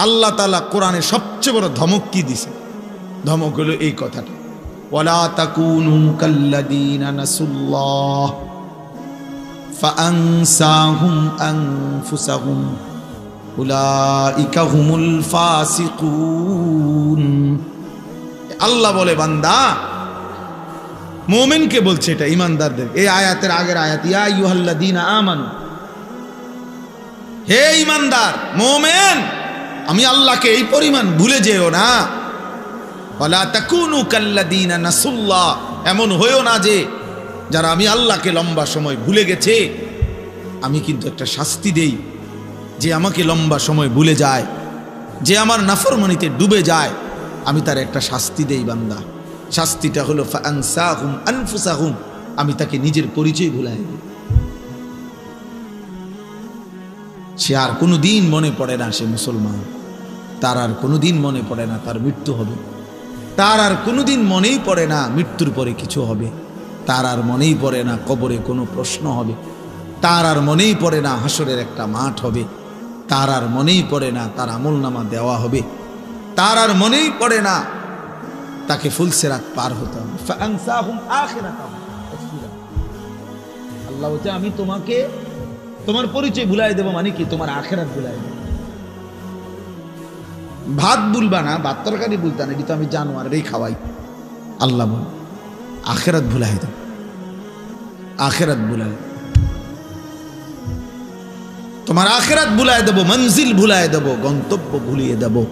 আল্লাহ তাআলা কোরআনে সবচেয়ে বড় ধমক কি দিছে? ধমক হলো এই কথাটা, ওয়ালা তাকুনু কাল্লাযীনা নাসুল্লাহ ফাআনসাহুম আনফুসাহুম উলাইকা হুমুল ফাসিকুন। আল্লাহ বলে বান্দা, মুমিনকে বলছে, এটা ঈমানদারদের। এই আয়াতের আগের আয়াত, ইয়া আইয়ুহাল্লাযীনা আমানু, হে ঈমানদার মুমিন, আমি আল্লাহকে এই পরিমাণ ভুলে যেও না। ওয়ালা তাকুনু কাল্লাযীনা নাসুল্লাহ, এমন হয়েও না যে যারা আমি আল্লাহকে লম্বা সময় ভুলে গেছে। আমি কিন্তু একটা শাস্তি দেই, যে আমাকে লম্বা সময় ভুলে যায়, যে আমার নাফরমানিতে ডুবে যায়, আমি তার একটা শাস্তি দেই বান্দা। শাস্তিটা হলো ফাআনসাহুম আনফুসাহুম, আমি তাকে নিজের পরিচয় ভুলাই দিই। সে আর কোনোদিন মনে পড়ে না সে মুসলমান, তার আর কোনোদিন মনে পড়ে না তার মৃত্যু হবে, তার আর কোনোদিন মনেই পড়ে না মৃত্যুর পরে কিছু হবে, তার আর মনেই পড়ে না কবরে কোনো প্রশ্ন হবে, তার আর মনেই পড়ে না হাসরের একটা মাঠ হবে, তার আর মনেই পড়ে না তার আমলনামা দেওয়া হবে, তার আর মনেই পড়ে না তাকে ফুলসিরাত পার হতে হবে। ফাআনসাহুম আখিরাতাহুম, আল্লাহ বলছে আমি তোমাকে তোমার পরিচয় ভুলাই দেবো। মানে কি? তোমার আখিরাত ভুলাই দেবো। ভাত ভুলবা না, ভাত তরকারি ভুলতা না, এটা তো আমি জানোয়ারেরই খাওয়াই। আল্লাহ বল আখিরাত ভুলাই দেব, আখিরাত ভুলাই, তোমার আখিরাত ভুলাই দেবো, মঞ্জিল ভুলাই দেবো, গন্তব্য ভুলিয়ে দেবো।